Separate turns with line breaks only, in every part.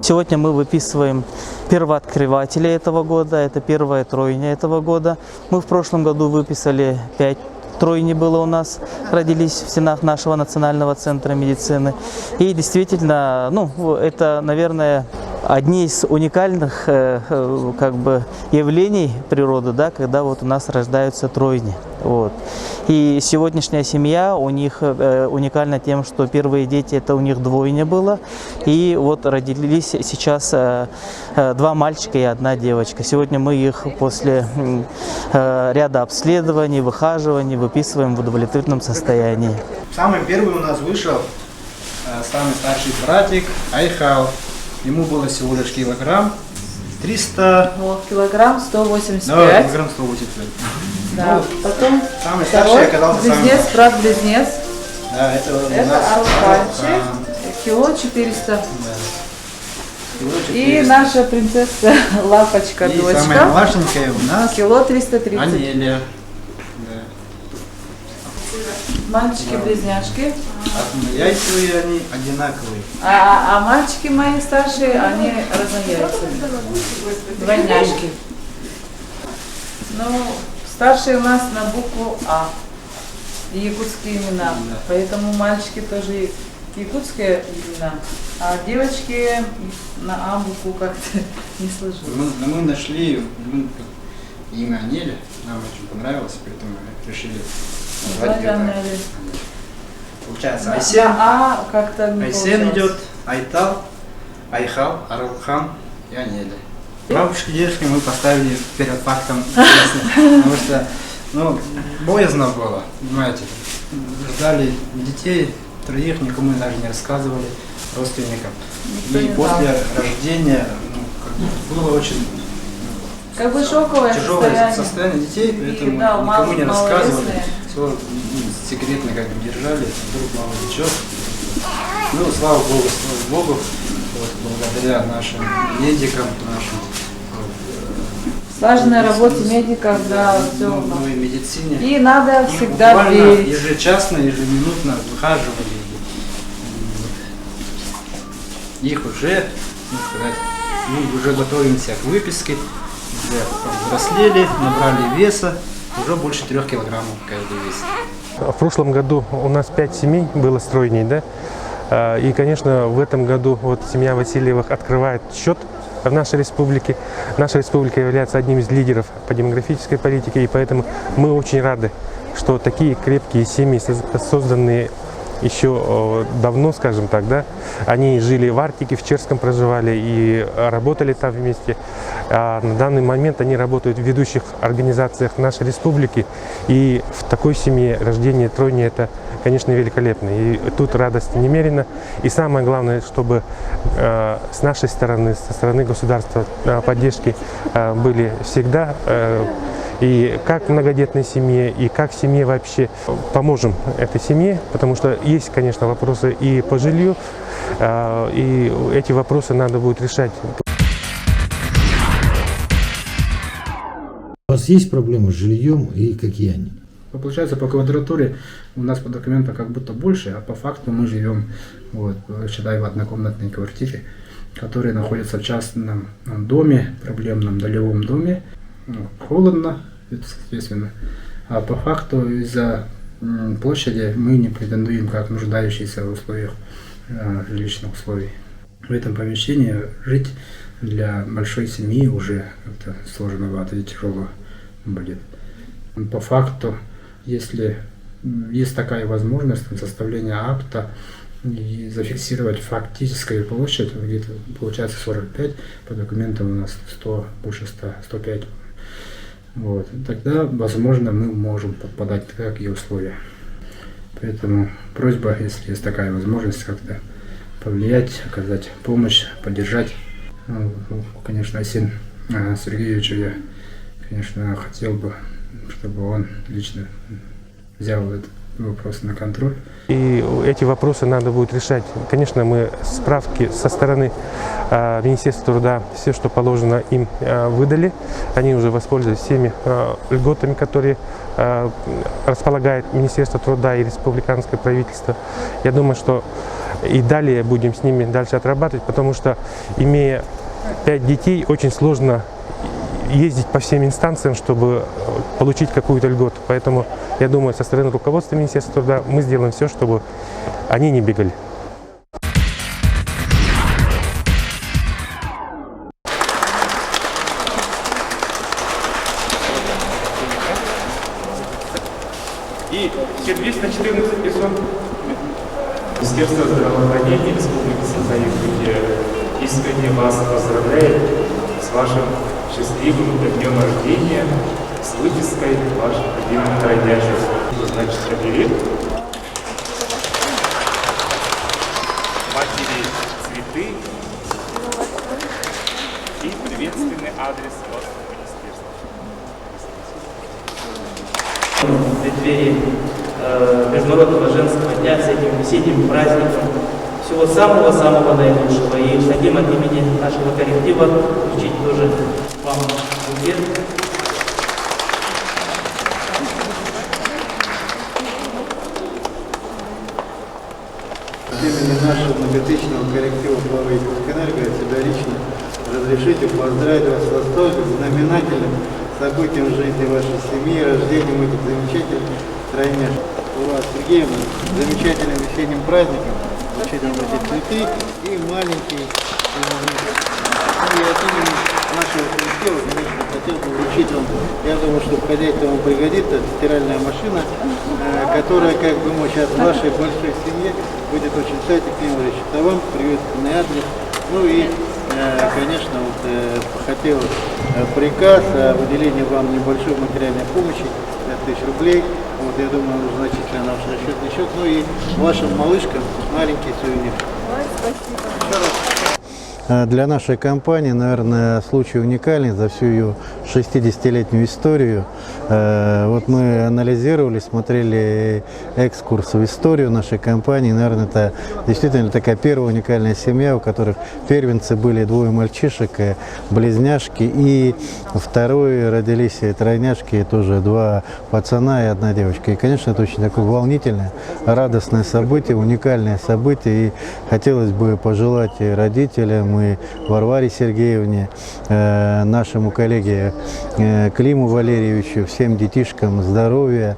Сегодня мы выписываем первооткрывателей этого года, это первая тройня этого года. Мы в прошлом году выписали 5 тройни было у нас, родились в стенах нашего национального центра медицины. И действительно, это, наверное, одни из уникальных явлений природы, да, когда вот у нас рождаются тройни. Вот. И сегодняшняя семья у них уникальна тем, что первые дети это у них двойня было. И вот родились сейчас 2 мальчика и 1 девочка. Сегодня мы их после ряда обследований, выхаживаний выписываем в удовлетворительном состоянии.
Самым первым у нас вышел самый старший братик Айхал. Ему было всего лишь килограмм 300...
Килограмм 185.
Да, килограмм 185.
Да. Потом
самый старший оказался
близнец, брат-близнец.
Да, это
Аруханчик, кило 400.
Да. Кило 400.
И наша принцесса Лапочка,
и
дочка.
самая младшенькая у нас
Кило 330.
Анеля.
Мальчики-близняшки.
Яйцевые они одинаковые.
А мальчики мои старшие, они разнояйцевые. Двойняшки. Старшие у нас на букву А. И якутские имена.
Да.
Поэтому мальчики тоже якутские имена. А девочки на А букву как-то не сложилось.
Мы нашли имя Анеля. Нам очень понравилось, поэтому решили назвать ее так. Получается Айсен.
А как-то не
Айсен идет, Айтал, Айхал, Аралхан и Анеля. Бабушки и дедушки мы поставили перед фактом, потому что, боязно было, понимаете. Ждали детей, 3, никому даже не рассказывали, родственникам.
Никто
и
не
после
знал.
рождения было очень
шоковое
тяжелое состояние детей, поэтому никому не рассказывали.
малолетние.
Все секретно держали, вдруг мало течет. Слава Богу, вот, благодаря нашим медикам,
Слаженной работе медиков, да, все.
и медицине.
И надо
Их
всегда
буквально
верить.
ежечасно, ежеминутно выхаживали. Их уже, мы уже готовимся к выписке, уже взрослели, набрали веса, уже больше 3 килограммов каждый вес.
В прошлом году у нас 5 семей было с тройней, да? И, конечно, в этом году вот семья Васильевых открывает счет в нашей республике. Наша республика является одним из лидеров по демографической политике, и поэтому мы очень рады, что такие крепкие семьи, созданные еще давно, скажем так, да, они жили в Арктике, в Черском проживали и работали там вместе. А на данный момент они работают в ведущих организациях нашей республики. И в такой семье рождение тройни – это, конечно, великолепно. И тут радость немерена. И самое главное, чтобы с нашей стороны, со стороны государства поддержки были всегда. И как многодетной семье, и как семье вообще поможем этой семье, потому что есть, конечно, вопросы и по жилью, и эти вопросы надо будет решать.
У вас есть проблемы с жильем и какие они?
Получается, по квадратуре у нас по документам как будто больше, а по факту мы живем, считай, в однокомнатной квартире, которая находится в частном доме, проблемном долевом доме. Холодно, естественно, а по факту из-за площади мы не претендуем как нуждающиеся в условиях жилищных условий. В этом помещении жить для большой семьи уже как-то сложновато и тяжело будет. По факту, если есть такая возможность составления акта и зафиксировать фактическую площадь, где-то получается 45, по документам у нас 100, больше 100, 105. Тогда, возможно, мы можем подать такие условия. Поэтому просьба, если есть такая возможность, как-то повлиять, оказать помощь, поддержать. Конечно, Айсен Сергеевичу я, конечно, хотел бы, чтобы он лично взял этот вопрос на контроль.
И эти вопросы надо будет решать. Конечно, мы справки со стороны Министерства труда, все, что положено им, выдали. Они уже воспользовались всеми льготами, которые располагает Министерство труда и республиканское правительство. Я думаю, что и далее будем с ними дальше отрабатывать, потому что, имея 5 детей, очень сложно ездить по всем инстанциям, чтобы получить какую-то льготу. Поэтому, я думаю, со стороны руководства Министерства труда мы сделаем все, чтобы они не бегали. И сервис на 14 персон.
Министерство здравоохранения Республики Саха-Якутия искренне вас поздравляет с вашим счастливым днем рождения, с выпиской ваших любимых тройняшек. Значит, оберет матери цветы и приветственный адрес от министерства.
В преддверии Международного женского дня с этим весенним праздником всего самого-самого наилучшего. И хотим от имени нашего коллектива вручить тоже вам букет.
От имени нашего многотысячного коллектива «Плавы Якутскэнерго» от себя лично разрешите поздравить вас с настолько знаменательным событием в жизни вашей семьи, рождением этих замечательных тройняшек. Ура, Сергеевна, замечательным весенним праздником, вручить вам эти цветы и маленькие. И от имени нашего коллектива, конечно, хотел бы вручить вам, я думаю, что в хозяйстве вам пригодится стиральная машина, которая, как бы, может, от вашей большой семьи будет очень кстати, Клим Ильич, это вам приветственный адрес. Ну и, конечно, вот, хотел приказ о выделении вам небольшой материальной помощи, 5000 рублей. Вот, я думаю, значительно наш расчетный счет. Ну и вашим малышкам маленький сувенир.
Ой, спасибо.
Для нашей компании, наверное, случай уникальный за всю ее 60-летнюю историю. Вот мы анализировали, смотрели экскурс в историю нашей компании. Наверное, это действительно такая первая уникальная семья, у которых первенцы были 2 мальчишек, близняшки, и второй родились тройняшки, тоже 2 пацана и 1 девочка. И, конечно, это очень такое волнительное, радостное событие, уникальное событие. И хотелось бы пожелать родителям и Варваре Сергеевне, нашему коллеге Климу Валерьевичу, всем детишкам здоровья,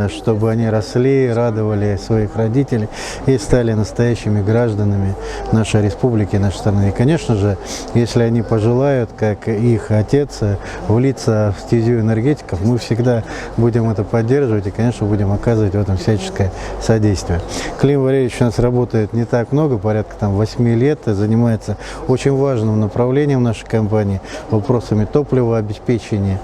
чтобы они росли, радовали своих родителей и стали настоящими гражданами нашей республики, нашей страны. И, конечно же, если они пожелают, как их отец, влиться в стезю энергетиков, мы всегда будем это поддерживать и, конечно, будем оказывать в этом всяческое содействие. Клим Валерьевич у нас работает не так много, порядка 8 лет, занимается очень важным направлением нашей компании, вопросами топливообеспечения.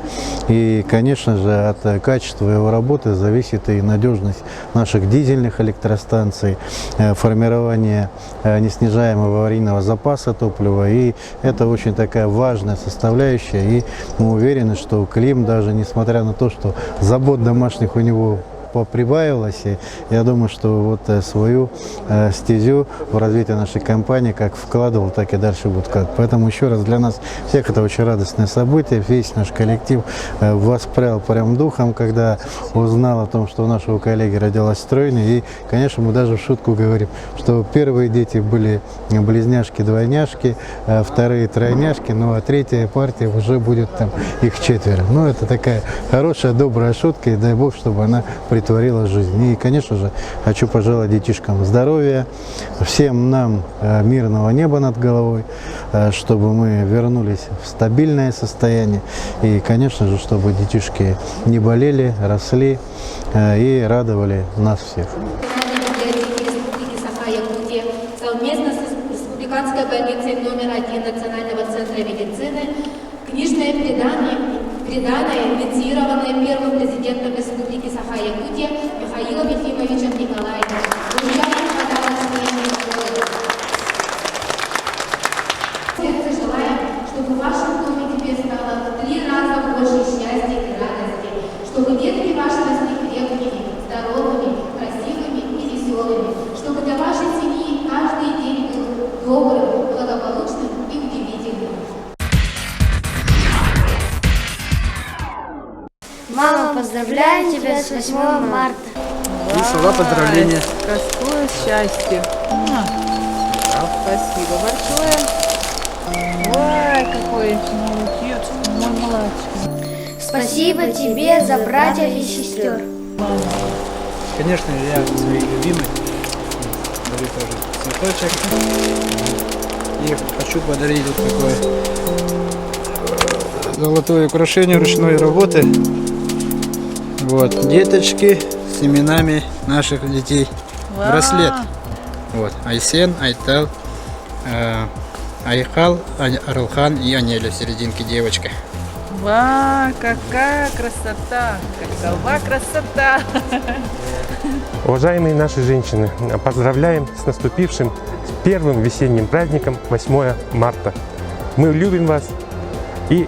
И, конечно же, от качества его работы зависит и надежность наших дизельных электростанций, формирование неснижаемого аварийного запаса топлива. И это очень такая важная составляющая. И мы уверены, что Клим, даже несмотря на то, что забот домашних у него прибавилось, и я думаю, что вот свою стезю в развитие нашей компании как вкладывал, так и дальше будет вкладывать. Поэтому еще раз для нас всех это очень радостное событие. Весь наш коллектив воспрял прям духом, когда узнал о том, что у нашего коллеги родилась тройня. И, конечно, мы даже в шутку говорим, что первые дети были близняшки-двойняшки, вторые тройняшки, ну а третья партия уже будет там их 4. Ну, это такая хорошая, добрая шутка, и дай бог, чтобы она притворила жизнь. И, конечно же, хочу пожелать детишкам здоровья, всем нам мирного неба над головой, чтобы мы вернулись в стабильное состояние. И, конечно же, чтобы детишки не болели, росли и радовали нас всех.
Республики Саха-Якутия совместно с Республиканской больницей номер 1 Национального центра медицины книжное преданное, инициированное первым президентом Республики Саха-Якутия Михаилом Ефимовичем Николаевичем. Сердце желаем, чтобы в вашем доме теперь стало в 3 раза больше счастья и радости, чтобы детки ваши росли крепкими, здоровыми, красивыми и веселыми, чтобы для вашей семьи каждый день был добрым, благополучным и удивительным.
Мама, поздравляю тебя с 8 марта.
И слова поздравления.
Какое здоровья, счастья. Спасибо большое. Ой, какой мой младший.
Спасибо тебе за братьев и сестер.
Конечно, я своей любимой дарю тоже цветочек. И хочу подарить вот такое золотое украшение ручной работы. Вот, деточки с именами наших детей. Браслет. Вот, Айсен, Айтал, Айхал, Аралхан и Анеля в серединке девочка.
Ва, какая красота! Какова красота!
Уважаемые наши женщины, поздравляем с наступившим первым весенним праздником 8 марта. Мы любим вас и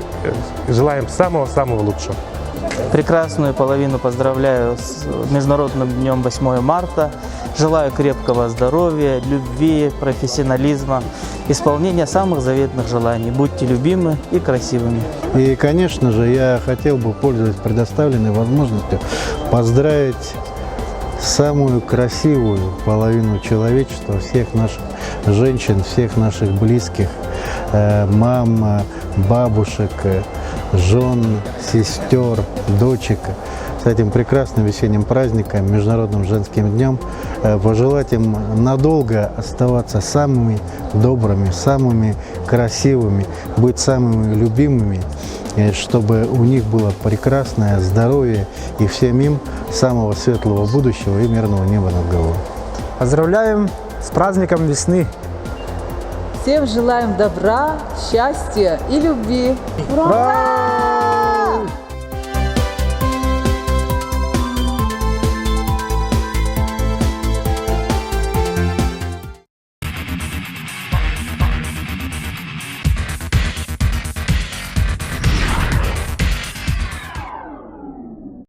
желаем самого-самого лучшего.
Прекрасную половину поздравляю с Международным днем 8 марта. Желаю крепкого здоровья, любви, профессионализма, исполнения самых заветных желаний. Будьте любимы и красивыми.
И, конечно же, я хотел бы, пользуясь предоставленной возможностью, поздравить самую красивую половину человечества, всех наших женщин, всех наших близких, мам, бабушек, жен, сестер, дочек, с этим прекрасным весенним праздником, Международным женским днем, пожелать им надолго оставаться самыми добрыми, самыми красивыми, быть самыми любимыми, чтобы у них было прекрасное здоровье и всем им самого светлого будущего и мирного неба над головой.
Поздравляем с праздником весны!
Всем желаем добра, счастья и любви.
Ура!